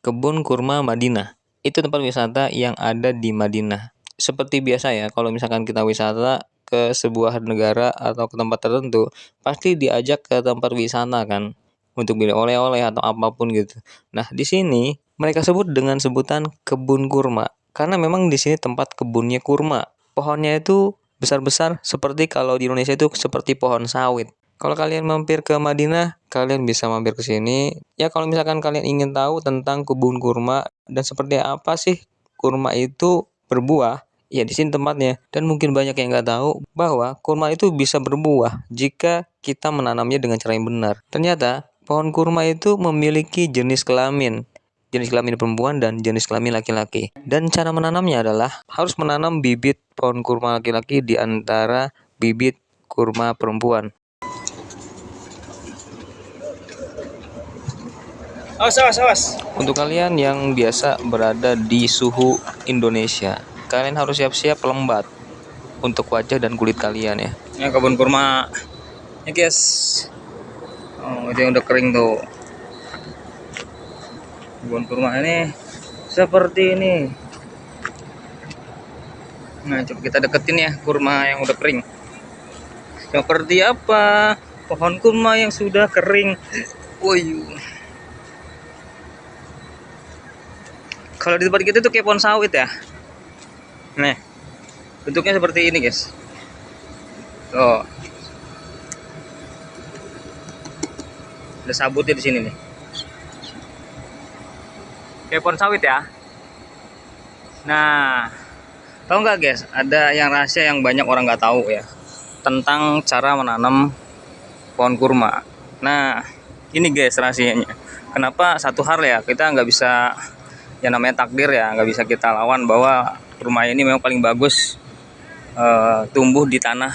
Kebun Kurma Madinah. Itu tempat wisata yang ada di Madinah. Seperti biasa ya, kalau misalkan kita wisata ke sebuah negara atau ke tempat tertentu, pasti diajak ke tempat wisata kan, untuk beli oleh-oleh atau apapun gitu. Nah, di sini mereka sebut dengan sebutan kebun kurma, karena memang di sini tempat kebunnya kurma. Pohonnya itu besar-besar seperti kalau di Indonesia itu seperti pohon sawit. Kalau kalian mampir ke Madinah, kalian bisa mampir ke sini. Ya kalau misalkan kalian ingin tahu tentang kebun kurma dan seperti apa sih kurma itu berbuah, ya di sini tempatnya. Dan mungkin banyak yang nggak tahu bahwa kurma itu bisa berbuah jika kita menanamnya dengan cara yang benar. Ternyata pohon kurma itu memiliki jenis kelamin perempuan dan jenis kelamin laki-laki. Dan cara menanamnya adalah harus menanam bibit pohon kurma laki-laki di antara bibit kurma perempuan. Awas. Untuk kalian yang biasa berada di suhu Indonesia, kalian harus siap-siap lembat untuk wajah dan kulit kalian ya. Ini kebun kurma. Ya guys. Oh, itu yang udah kering tuh. Kebun kurma ini seperti ini. Nah, coba kita deketin ya kurma yang udah kering. Seperti apa pohon kurma yang sudah kering? Woi. Kalau di tempat kita tuh kayak pohon sawit ya. Nih, bentuknya seperti ini guys. Tuh. Ada sabutnya di sini nih. Kayak pohon sawit ya. Nah, tahu nggak guys? Ada yang rahasia yang banyak orang nggak tahu ya tentang cara menanam pohon kurma. Nah, ini guys rahasianya. Kenapa satu hal ya kita nggak bisa, yang namanya takdir ya, nggak bisa kita lawan bahwa kurma ini memang paling bagus tumbuh di tanah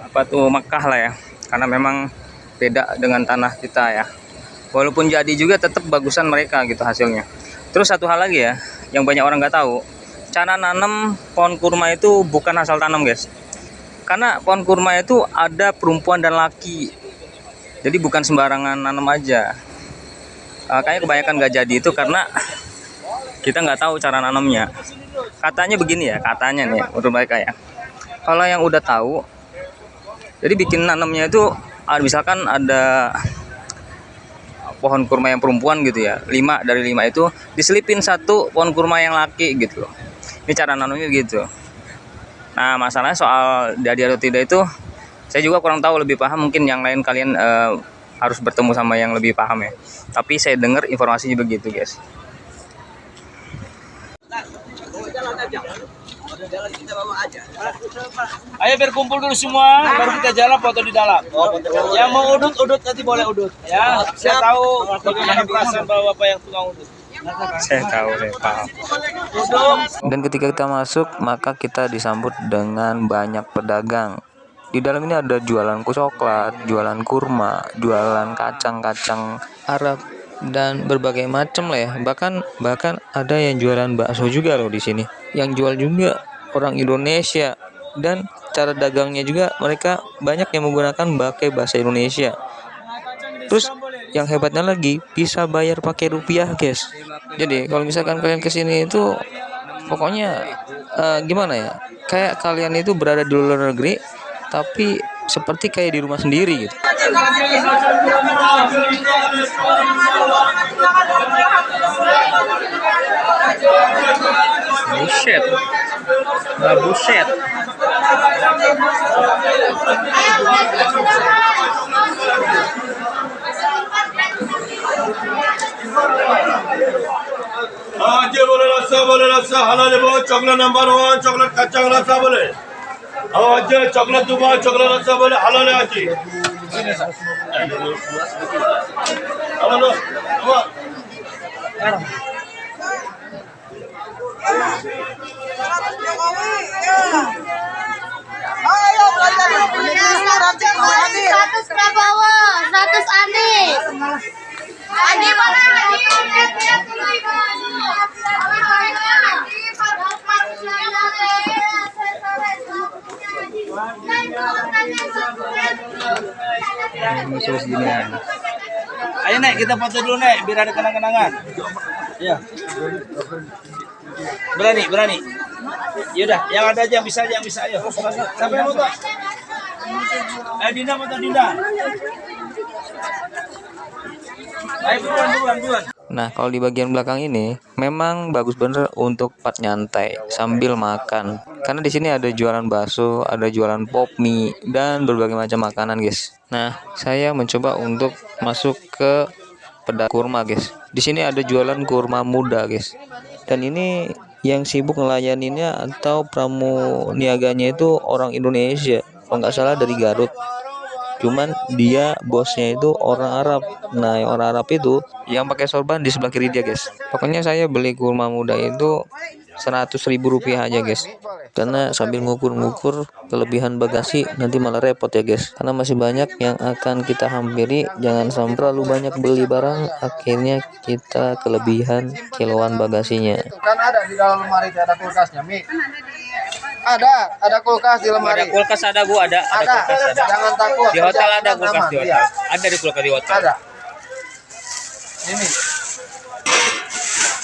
apa tuh Mekah lah ya, karena memang beda dengan tanah kita ya. Walaupun jadi juga tetap bagusan mereka gitu hasilnya. Terus satu hal lagi ya yang banyak orang nggak tahu, cara nanam pohon kurma itu bukan asal tanam guys, karena pohon kurma itu ada perempuan dan laki, jadi bukan sembarangan nanam aja. Kayaknya kebanyakan nggak jadi itu karena kita nggak tahu cara nanamnya. Katanya begini ya, katanya nih menurut mereka ya, kalau yang udah tahu, jadi bikin nanamnya itu misalkan ada pohon kurma yang perempuan gitu ya, 5 dari 5 itu diselipin satu pohon kurma yang laki gitu. Ini cara nanamnya gitu. Nah, masalahnya soal jadi atau tidak itu saya juga kurang tahu, lebih paham mungkin yang lain, kalian harus bertemu sama yang lebih paham ya. Tapi saya dengar informasinya begitu guys. Ayo berkumpul dulu semua, baru kita jalan foto di dalam. Yang mau udut nanti boleh udut. Ya, saya tahu bagaimana perasaan bapak yang tukang udut. Saya tahu deh, paham. Dan ketika kita masuk, maka kita disambut dengan banyak pedagang. Di dalam ini ada jualan coklat, jualan kurma, jualan kacang-kacang Arab dan berbagai macam lah ya. Bahkan ada yang jualan bakso juga loh di sini. Yang jual juga orang Indonesia, dan cara dagangnya juga mereka banyak yang menggunakan pakai bahasa Indonesia. Terus yang hebatnya lagi bisa bayar pakai rupiah guys. Jadi kalau misalkan kalian kesini itu pokoknya gimana ya, kayak kalian itu berada di luar negeri tapi seperti kayak di rumah sendiri gitu. Buset. Buset. Aja boleh rasa halal boleh, coklat number 1, coklat kacang rasa boleh. Aja coklat 2, coklat rasa boleh, halal aja. Halo. Ayo belajar 100 Prabowo, 100 Anies. Adi mana Adi? Lihat dulu Ibu. Ayo nih. Nek, kita foto dulu Nek, biar ada kenang-kenangan. Ya. Berani. Yaudah, yang ada aja, yang bisa ayo. Siapa yang foto? Dinda foto Dinda. Ayo buruan. Nah, kalau di bagian belakang ini memang bagus bener untuk part nyantai sambil makan. Karena di sini ada jualan bakso, ada jualan pop mie dan berbagai macam makanan, guys. Nah, saya mencoba untuk masuk ke pedagang kurma, guys. Di sini ada jualan kurma muda, guys. Dan ini yang sibuk ngelayaninnya atau pramuniaganya itu orang Indonesia. Kalau nggak salah dari Garut. Cuman dia bosnya itu orang Arab. Nah, yang orang Arab itu yang pakai sorban di sebelah kiri dia, guys. Pokoknya saya beli kurma muda itu 100.000 rupiah aja, guys. Karena sambil ngukur-ngukur kelebihan bagasi nanti malah repot ya, guys. Karena masih banyak yang akan kita hampiri. Jangan sampai terlalu banyak beli barang, akhirnya kita kelebihan kiloan bagasinya. Kan ada di dalam lemari ada kulkasnya, Mi. Ada kulkas di lemari. Ada kulkas ada gua ada kulkas ada. Jangan takut. Di hotel ada Aman, kulkas di hotel. iya. Ada di kulkas di hotel. Ada. Ini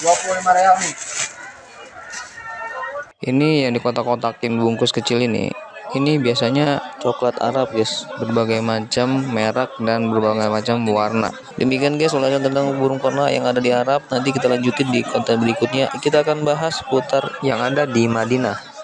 25 real nih. Ini yang di kotak-kotakin bungkus kecil ini biasanya coklat Arab, guys. Berbagai macam merek dan berbagai macam warna. Demikian, guys, ulasan tentang burung korma yang ada di Arab. Nanti kita lanjutin di konten berikutnya. Kita akan bahas seputar yang ada di Madinah.